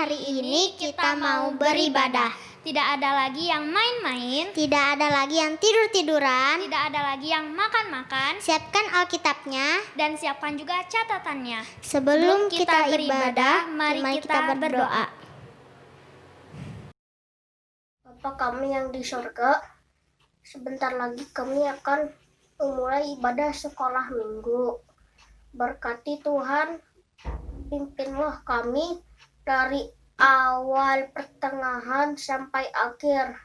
hari ini kita mau beribadah. Tidak ada lagi yang main-main, Tidak ada lagi yang tidur-tiduran. tidak ada lagi yang makan-makan, Siapkan Alkitabnya. dan siapkan juga catatannya. Sebelum kita beribadah, mari kita berdoa. Bapa kami yang di sorga, sebentar lagi kami akan memulai ibadah sekolah minggu. Berkati Tuhan, pimpinlah kami dari awal, pertengahan, sampai akhir.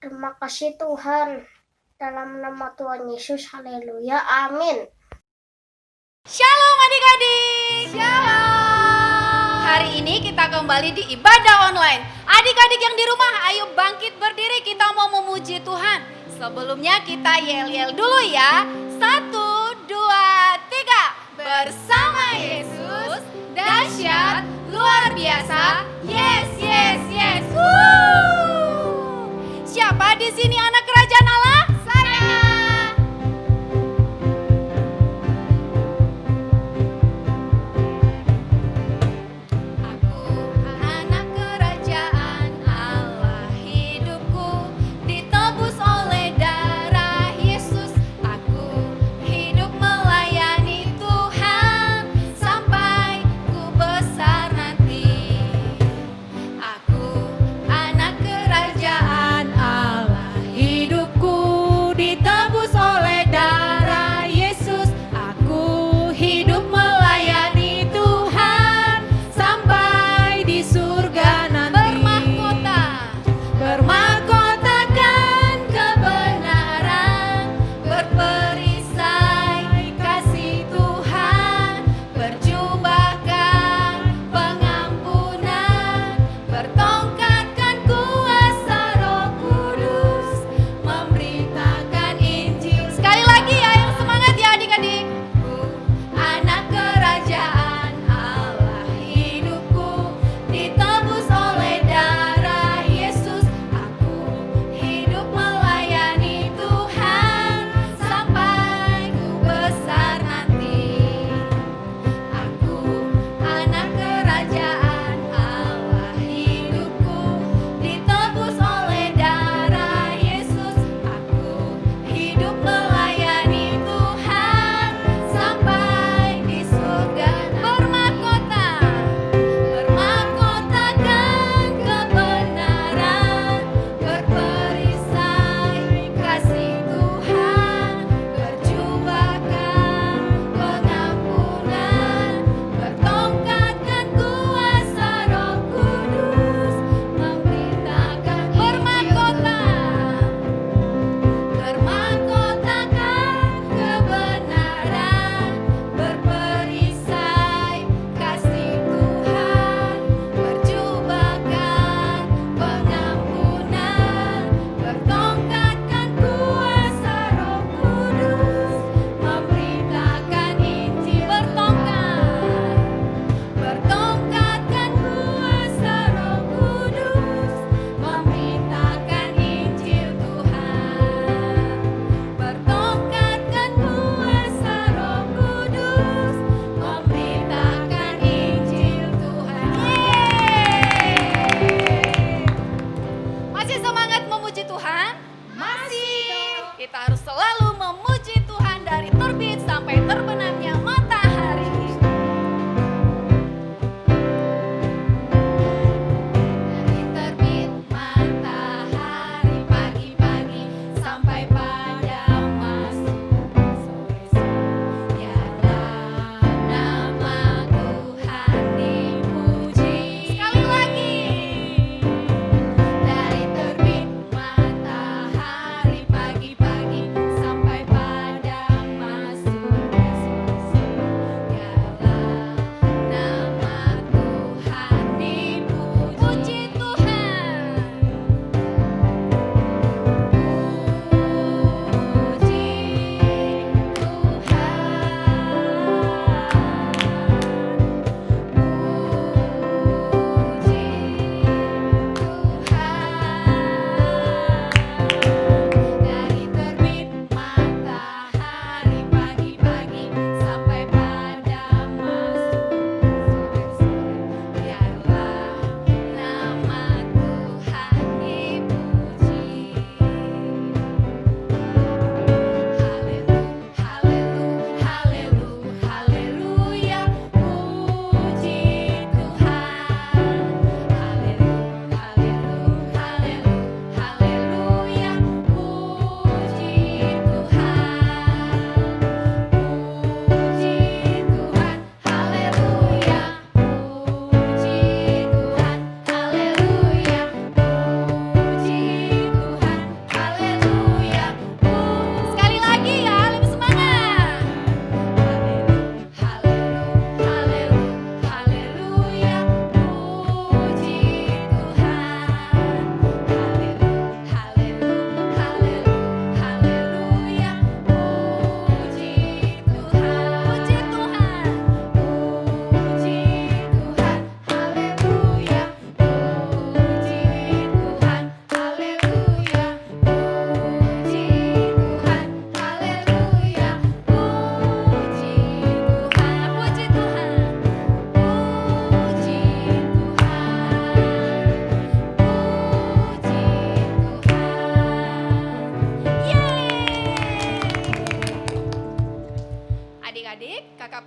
Terima kasih Tuhan. Dalam nama Tuhan Yesus, haleluya, amin. Shalom adik-adik. Shalom. Hari ini kita kembali di ibadah online. Adik-adik yang di rumah, ayo bangkit berdiri, kita mau memuji Tuhan. Sebelumnya kita yel-yel dulu ya. 1, 2, 3. Bersama Yesus, dahsyat, luar biasa. Yes, yes, yes. Woo! Siapa di sini anak kerajaan Allah? Saya. Aku anak kerajaan Allah, hidupku ditebus oleh darah Yesus. Aku hidup melayani Tuhan sampai ku besar nanti. Aku anak kerajaan Allah, hidupku ditebus oleh darah Yesus. Aku hidup melayani Tuhan sampai di surga nanti. Bermahkotakan kebenaran, berperisai kasih Tuhan, berjubahkan pengampunan, bertongkatkan kuasa Roh Kudus, memberitakan Injil. Sekali lagi ya, yang semangat ya adik-adik. Anak kerajaan Allah, hidupku ditebus oleh darah Yesus. Aku hidup melayani Tuhan sampai ku besar nanti. Aku anak kerajaan Allah, hidupku ditebus oleh darah Yesus. Aku hidup melayani Tuhan sampai di surga. Bermahkotakan kebenaran, berperisai kasih Tuhan, berjubahkan pengampunan, bertongkatkan kuasa Roh Kudus, memberitakan bermahkotakan kebenaran, berperisai kasih Tuhan, berjubahkan pengampunan, bertongkatkan kuasa Roh Kudus, memberitakan Injil. Bertongkatkan kuasa Roh Kudus, memberitakan Injil Tuhan. Bertongkatkan kuasa Roh Kudus, memberitakan Injil Tuhan. Masih semangat memuji Tuhan? Masih. Kita harus selalu memuji Tuhan dari terbit sampai terbenamnya matahari. Dari terbit matahari pagi-pagi sampai pada masuk sore-sore, biarlah nama Tuhan dipuji. Sekali lagi. Dari terbit matahari pagi-pagi sampai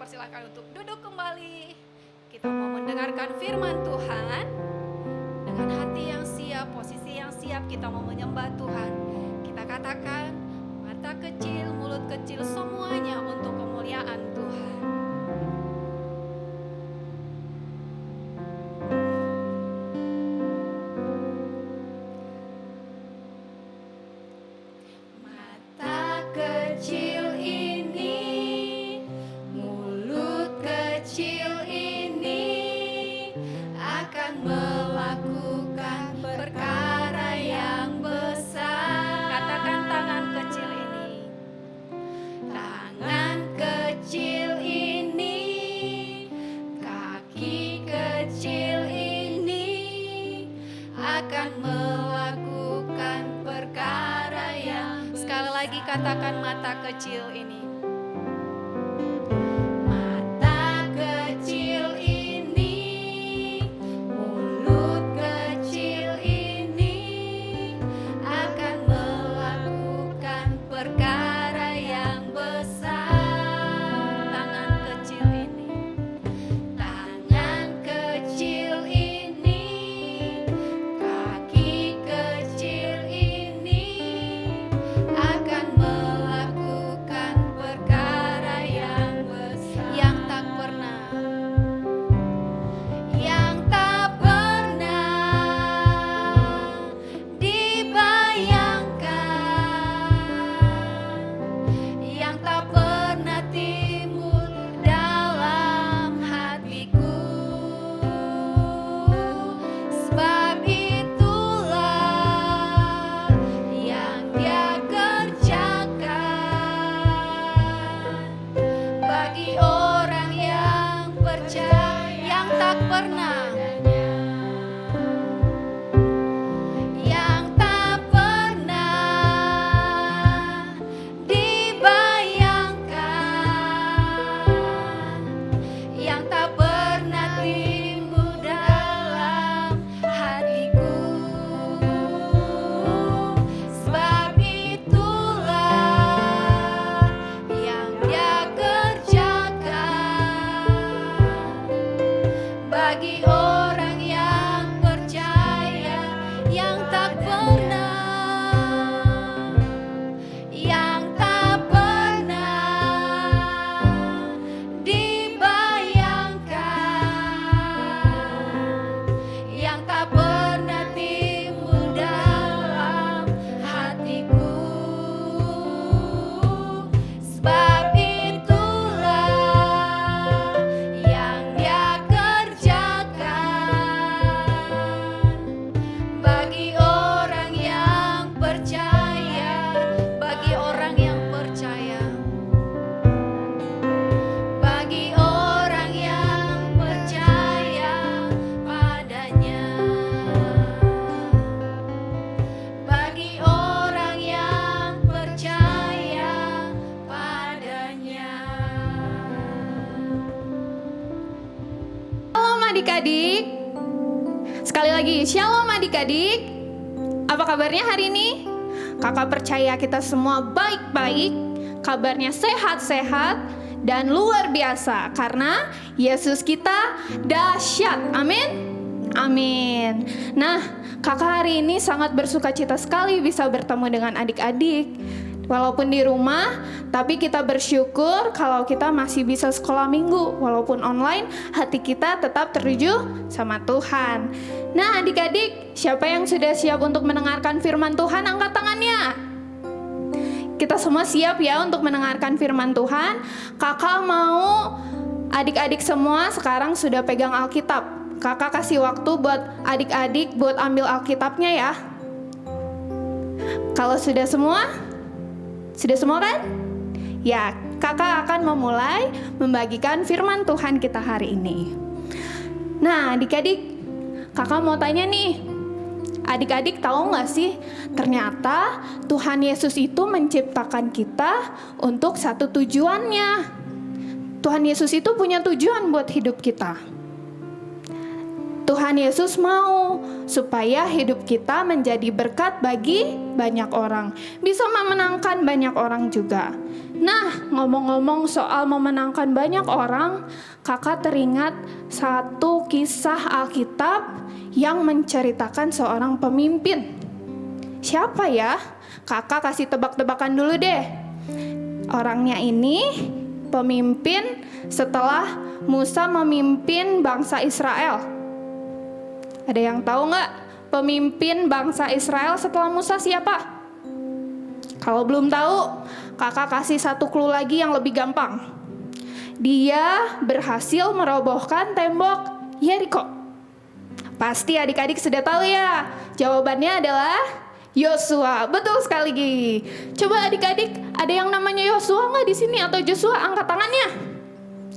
persilakan untuk duduk kembali. Kita mau mendengarkan firman Tuhan. Dengan hati yang siap, posisi yang siap, kita mau menyembah Tuhan. Kita katakan, mata kecil, mulut kecil, semuanya untuk kemuliaan Tuhan. Mata kecil ini, mulut kecil ini akan melakukan perkara yang besar. Katakan tangan kecil ini. Tangan kecil ini, kaki kecil ini akan melakukan perkara yang besar. Sekali lagi katakan mata kecil ini. Mata kecil ini, mulut kecil ini akan melakukan perkara yang besar. Tangan kecil ini, tangan kecil ini, kaki kecil ini akan melakukan perkara yang besar. Yang tak pernah dibayangkan, yang tak pernah timbul dalam hatiku. Sebab itulah yang Dia kerjakan bagi orang yang percaya. Yang tak pernah dibayangkan, yang tak pernah timbul dalam hatiku. Sebab itulah yang Dia kerjakan bagi orang yang percaya. Yang tak pernah dibayangkan, yang tak pernah timbul dalam hatiku. Sebab itulah yang Dia kerjakan bagi orang yang percaya. Bagi orang yang percaya, bagi orang yang percaya padanya, bagi orang yang percaya padanya. Shalom adik-adik. Sekali lagi, shalom adik-adik. Apa kabarnya hari ini? Kakak percaya kita semua baik-baik, kabarnya sehat-sehat dan luar biasa karena Yesus kita dahsyat. Amin. Amin. Nah, kakak hari ini sangat bersukacita sekali bisa bertemu dengan adik-adik. Walaupun di rumah, tapi kita bersyukur kalau kita masih bisa sekolah minggu. Walaupun online, hati kita tetap tertuju sama Tuhan. Nah adik-adik, siapa yang sudah siap untuk mendengarkan firman Tuhan? Angkat tangannya. Kita semua siap ya untuk mendengarkan firman Tuhan. Kakak mau adik-adik semua sekarang sudah pegang Alkitab. Kakak kasih waktu buat adik-adik buat ambil Alkitabnya ya. Kalau sudah semua kan? Ya, kakak akan memulai membagikan firman Tuhan kita hari ini. Nah, adik-adik, kakak mau tanya nih, adik-adik tahu gak sih, ternyata Tuhan Yesus itu menciptakan kita untuk satu tujuannya. Tuhan Yesus itu punya tujuan buat hidup kita. Tuhan Yesus mau supaya hidup kita menjadi berkat bagi banyak orang, bisa memenangkan banyak orang juga. Nah, ngomong-ngomong soal memenangkan banyak orang, kakak teringat satu kisah Alkitab yang menceritakan seorang pemimpin. Siapa ya? Kakak kasih tebak-tebakan dulu deh. Orangnya ini pemimpin setelah Musa memimpin bangsa Israel. Ada yang tahu nggak pemimpin bangsa Israel setelah Musa siapa? Kalau belum tahu, kakak kasih satu clue lagi yang lebih gampang. Dia berhasil merobohkan tembok Yeriko. Pasti adik-adik sudah tahu ya. Jawabannya adalah Yosua. Betul sekali. Coba adik-adik, ada yang namanya Yosua nggak di sini atau Joshua? Angkat tangannya.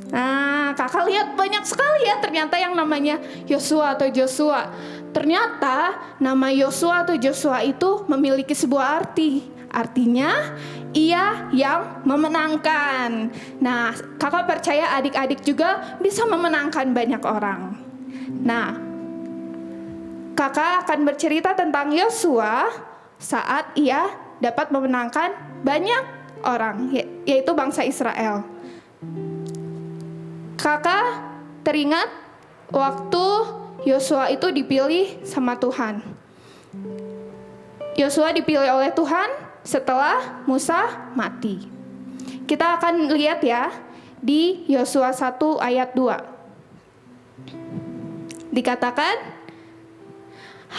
Nah, kakak lihat banyak sekali ya ternyata yang namanya Yosua atau Joshua. Ternyata nama Yosua atau Joshua itu memiliki sebuah arti. Artinya ia yang memenangkan. Nah, kakak percaya adik-adik juga bisa memenangkan banyak orang. Nah, kakak akan bercerita tentang Yosua saat ia dapat memenangkan banyak orang, yaitu bangsa Israel. Kakak teringat waktu Yosua itu dipilih sama Tuhan. Yosua dipilih oleh Tuhan setelah Musa mati. Kita akan lihat ya di Yosua 1 ayat 2. Dikatakan,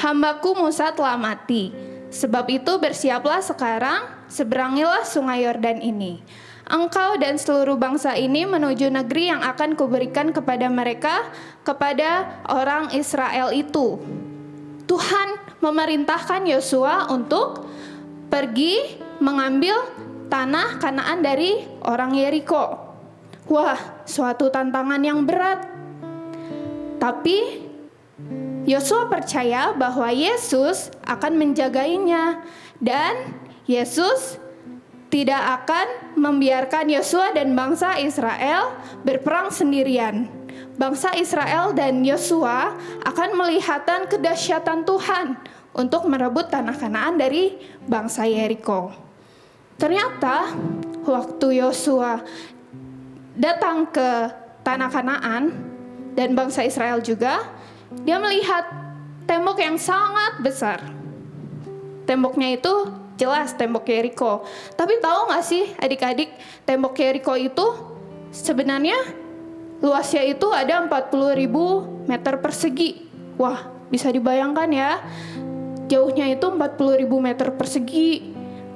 "Hambaku Musa telah mati, sebab itu bersiaplah sekarang, seberangilah sungai Yordan ini. Engkau dan seluruh bangsa ini menuju negeri yang akan kuberikan kepada mereka, kepada orang Israel itu." Tuhan memerintahkan Yosua untuk pergi mengambil tanah Kanaan dari orang Yeriko. Wah, suatu tantangan yang berat. Tapi Yosua percaya bahwa Yesus akan menjagainya, dan Yesus tidak akan membiarkan Yosua dan bangsa Israel berperang sendirian. Bangsa Israel dan Yosua akan melihatkan kedahsyatan Tuhan untuk merebut tanah Kanaan dari bangsa Yeriko. Ternyata waktu Yosua datang ke tanah Kanaan dan bangsa Israel juga, dia melihat tembok yang sangat besar. Temboknya itu jelas tembok Yeriko. Tapi tahu gak sih adik-adik, tembok Yeriko itu sebenarnya luasnya itu ada 40.000 meter persegi. Wah, bisa dibayangkan ya, jauhnya itu 40.000 meter persegi.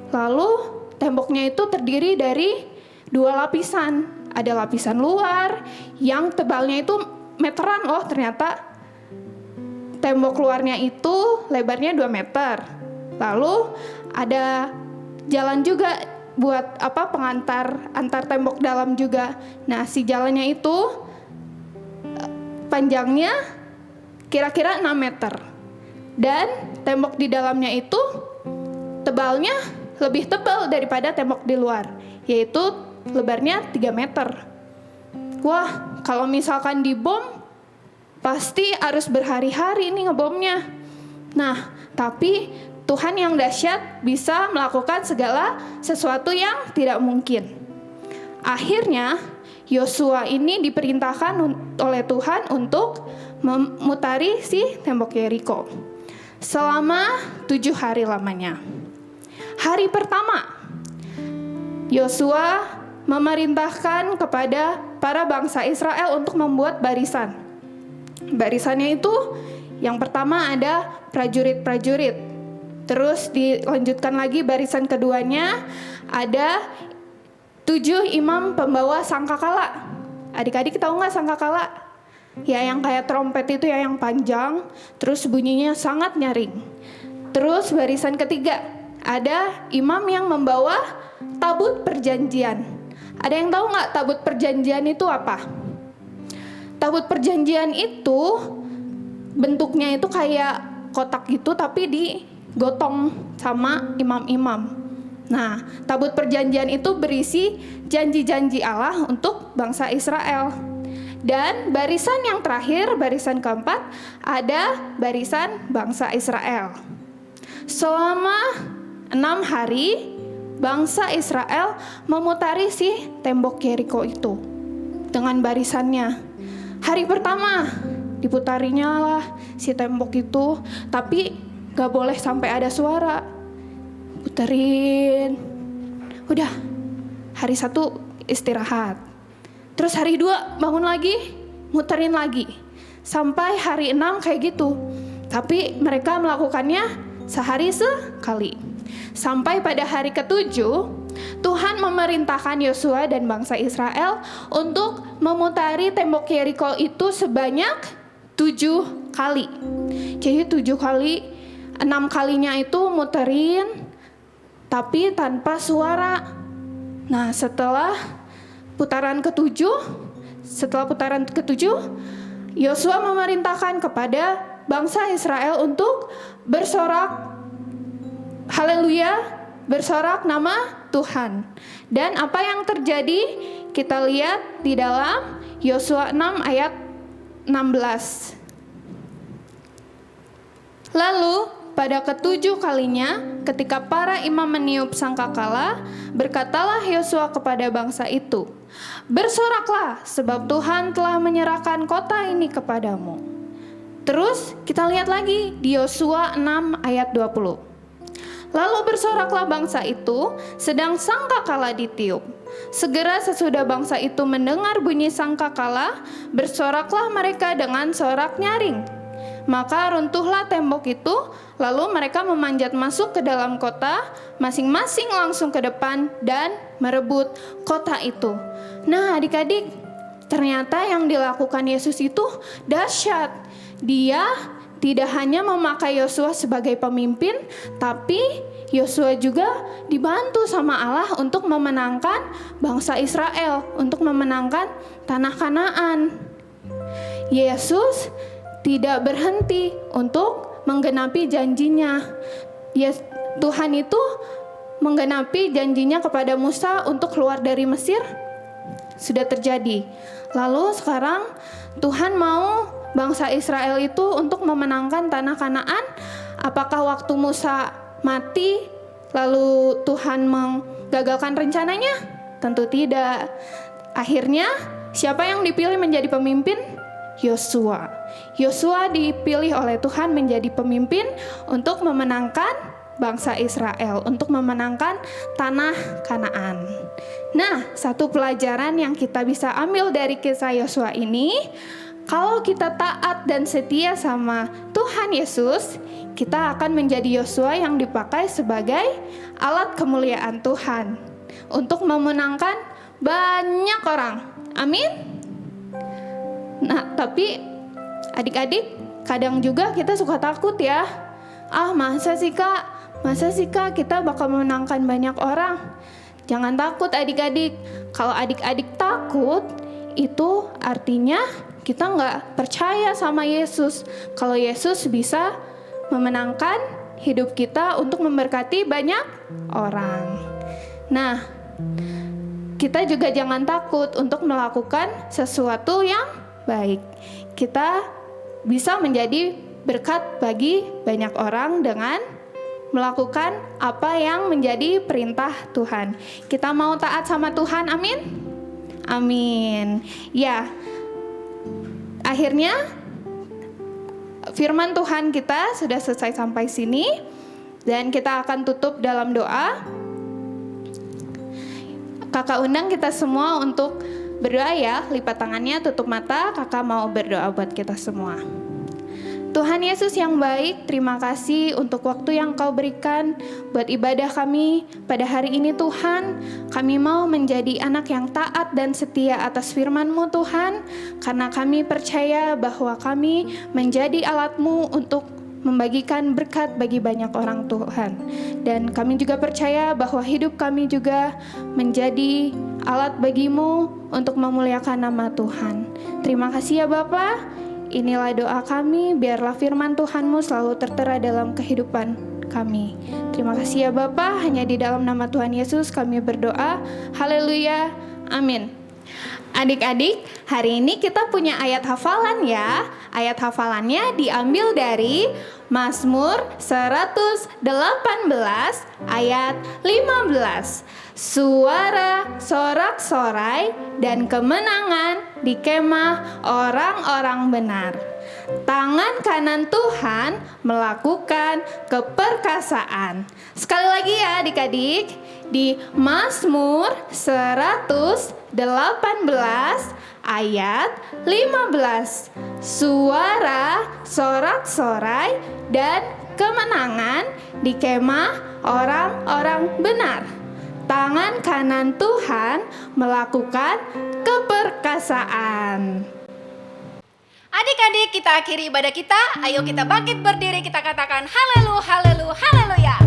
Lalu temboknya itu terdiri dari 2 lapisan. Ada lapisan luar yang tebalnya itu meteran loh ternyata. Tembok luarnya itu lebarnya 2 meter. Lalu ada jalan juga buat pengantar antar tembok dalam juga. Nah, si jalannya itu panjangnya kira-kira 6 meter. Dan tembok di dalamnya itu tebalnya lebih tebal daripada tembok di luar, yaitu lebarnya 3 meter. Wah, kalau misalkan dibom pasti harus berhari-hari nih ngebomnya. Nah, tapi Tuhan yang dahsyat bisa melakukan segala sesuatu yang tidak mungkin. Akhirnya Yosua ini diperintahkan oleh Tuhan untuk memutari si tembok Yeriko selama 7 hari lamanya. Hari pertama, Yosua memerintahkan kepada para bangsa Israel untuk membuat barisan. Barisannya itu yang pertama ada prajurit-prajurit. Terus dilanjutkan lagi barisan keduanya ada 7 imam pembawa sangkakala. Adik-adik tahu nggak sangkakala? Ya, yang kayak trompet itu ya, yang panjang, terus bunyinya sangat nyaring. Terus barisan ketiga ada imam yang membawa tabut perjanjian. Ada yang tahu nggak tabut perjanjian itu apa? Tabut perjanjian itu bentuknya itu kayak kotak gitu, tapi digotong sama imam-imam. Nah, tabut perjanjian itu berisi janji-janji Allah untuk bangsa Israel. Dan barisan yang terakhir, barisan keempat, ada barisan bangsa Israel. Selama 6 hari, bangsa Israel memutari si tembok Yeriko itu dengan barisannya. Hari pertama diputarinya lah si tembok itu, tapi gak boleh sampai ada suara. Puterin. Udah, hari 1 istirahat. Terus hari 2 bangun lagi, muterin lagi. Sampai hari 6 kayak gitu. Tapi mereka melakukannya sehari sekali. Sampai pada hari ke-7, Tuhan memerintahkan Yosua dan bangsa Israel untuk memutari tembok Yeriko itu sebanyak 7 kali. Jadi 7 kali, 6 kalinya itu muterin, tapi tanpa suara. Nah, setelah putaran ke-7, Yosua memerintahkan kepada bangsa Israel untuk bersorak haleluya, bersorak nama Tuhan. Dan apa yang terjadi? Kita lihat di dalam Yosua 6 ayat 16. Lalu pada ke-7 kalinya, ketika para imam meniup sangkakala, berkatalah Yosua kepada bangsa itu, "Bersoraklah, sebab Tuhan telah menyerahkan kota ini kepadamu." Terus kita lihat lagi di Yosua 6 ayat 20. Lalu bersoraklah bangsa itu, sedang sangkakala ditiup. Segera sesudah bangsa itu mendengar bunyi sangkakala, bersoraklah mereka dengan sorak nyaring. Maka runtuhlah tembok itu, lalu mereka memanjat masuk ke dalam kota, masing-masing langsung ke depan dan merebut kota itu. Nah, adik-adik, ternyata yang dilakukan Yesus itu dahsyat. Dia tidak hanya memakai Yosua sebagai pemimpin, tapi Yosua juga dibantu sama Allah untuk memenangkan bangsa Israel, untuk memenangkan tanah Kanaan. Yesus tidak berhenti untuk menggenapi janjinya. Tuhan itu menggenapi janjinya kepada Musa untuk keluar dari Mesir, sudah terjadi. Lalu sekarang Tuhan mau bangsa Israel itu untuk memenangkan tanah Kanaan. Apakah waktu Musa mati lalu Tuhan menggagalkan rencananya? Tentu tidak. Akhirnya siapa yang dipilih menjadi pemimpin? Yosua. Yosua dipilih oleh Tuhan menjadi pemimpin untuk memenangkan bangsa Israel, untuk memenangkan tanah Kanaan. Nah, satu pelajaran yang kita bisa ambil dari kisah Yosua ini, kalau kita taat dan setia sama Tuhan Yesus, kita akan menjadi Yosua yang dipakai sebagai alat kemuliaan Tuhan untuk memenangkan banyak orang. Amin. Nah, tapi adik-adik, kadang juga kita suka takut ya. Masa sih kak kita bakal memenangkan banyak orang? Jangan takut adik-adik. Kalau adik-adik takut, itu artinya kita nggak percaya sama Yesus. Kalau Yesus bisa memenangkan hidup kita untuk memberkati banyak orang. Nah, kita juga jangan takut untuk melakukan sesuatu yang baik. Kita bisa menjadi berkat bagi banyak orang dengan melakukan apa yang menjadi perintah Tuhan. Kita mau taat sama Tuhan, amin? Amin. Ya, akhirnya firman Tuhan kita sudah selesai sampai sini. Dan kita akan tutup dalam doa. Kakak undang kita semua untuk berdoa ya, lipat tangannya, tutup mata, kakak mau berdoa buat kita semua. Tuhan Yesus yang baik, terima kasih untuk waktu yang Kau berikan buat ibadah kami pada hari ini Tuhan. Kami mau menjadi anak yang taat dan setia atas firman-Mu Tuhan, karena kami percaya bahwa kami menjadi alat-Mu untuk membagikan berkat bagi banyak orang Tuhan. Dan kami juga percaya bahwa hidup kami juga menjadi alat bagi-Mu untuk memuliakan nama Tuhan. Terima kasih ya Bapa. Inilah doa kami, biarlah firman Tuhan-Mu selalu tertera dalam kehidupan kami. Terima kasih ya Bapa, hanya di dalam nama Tuhan Yesus kami berdoa. Haleluya, amin. Adik-adik, hari ini kita punya ayat hafalan ya. Ayat hafalannya diambil dari Mazmur 118 ayat 15. Suara sorak-sorai dan kemenangan di kemah orang-orang benar. Tangan kanan Tuhan melakukan keperkasaan. Sekali lagi ya adik-adik, di Mazmur 118 ayat 15. Suara sorak-sorai dan kemenangan di kemah orang-orang benar. Tangan kanan Tuhan melakukan keperkasaan. Adik-adik, kita akhiri ibadah kita. Ayo kita bangkit berdiri, kita katakan haleluya, haleluya, haleluya.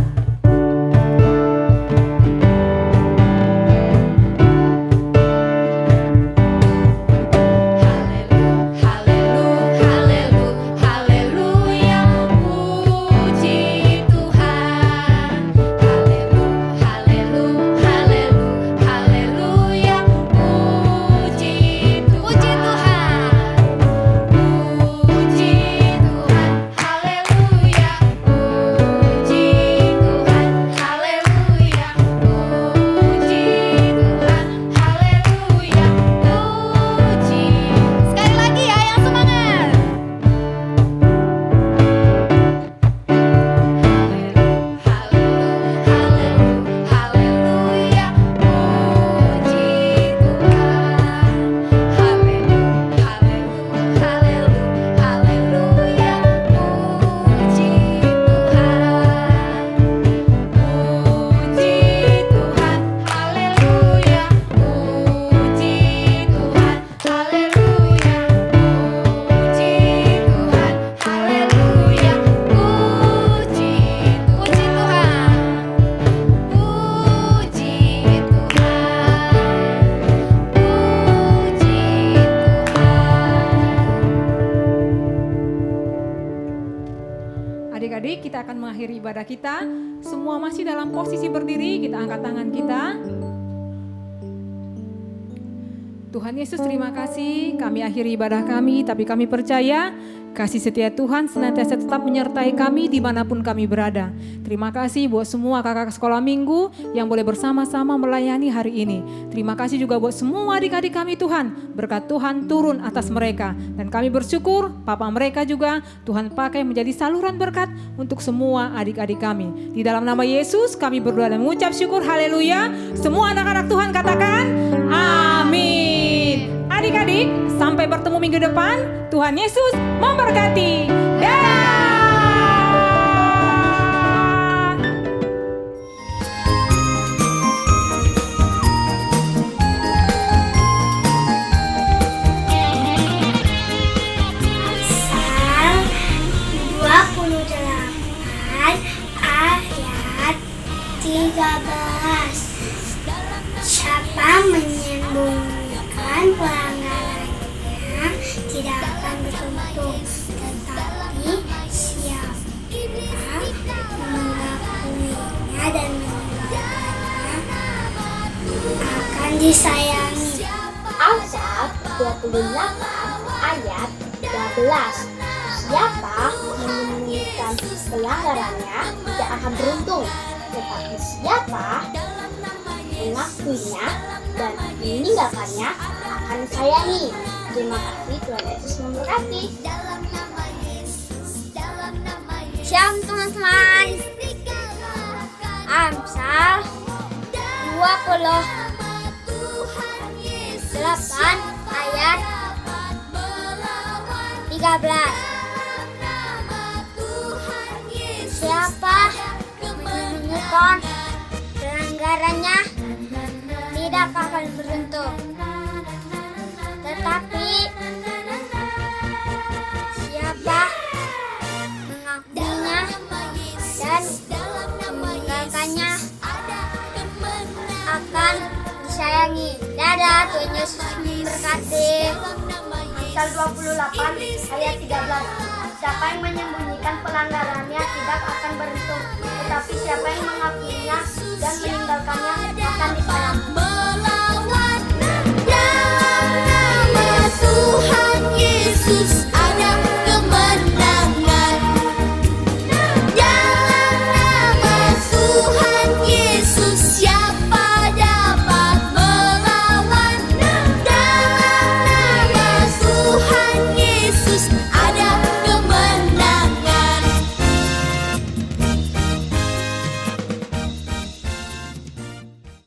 Adik-adik, kita akan mengakhiri ibadah kita. Semua masih dalam posisi berdiri, kita angkat tangan kita. Tuhan Yesus, terima kasih. Kami akhiri ibadah kami, tapi kami percaya kasih setia Tuhan senantiasa tetap menyertai kami dimanapun kami berada. Terima kasih buat semua kakak sekolah minggu yang boleh bersama-sama melayani hari ini. Terima kasih juga buat semua adik-adik kami Tuhan. Berkat Tuhan turun atas mereka. Dan kami bersyukur papa mereka juga Tuhan pakai menjadi saluran berkat untuk semua adik-adik kami. Di dalam nama Yesus kami berdoa dan mengucap syukur. Haleluya. Semua anak-anak Tuhan katakan amin. Adik-adik, sampai bertemu minggu depan. Tuhan Yesus memberkati. Dadah. Amsal 28 ayat 13. Siapa menyembunyikan pelanggarannya tidak akan beruntung, tetapi siapa mengakuinya dan meninggalkannya akan disayangi. Amsal 28 ayat 13. Siapa menyembunyikan pelanggarannya tidak akan beruntung, tetapi siapa mengakuinya dan meninggalkannya akan disayangi. Terima kasih, Tuhan Yesus memberkati. Shalom teman-teman. Amsal 28 ayat 13. Siapa menyembunyikan pelanggarannya tidak akan beruntung, tetapi siapa mengakuinya dan meninggalkannya akan disayangi. Dadah, Tuhan Yesus memberkati. Amsal 28 ayat 13. Siapa yang menyembunyikan pelanggarannya tidak akan beruntung, tetapi siapa yang mengakuinya dan meninggalkannya akan disayangi.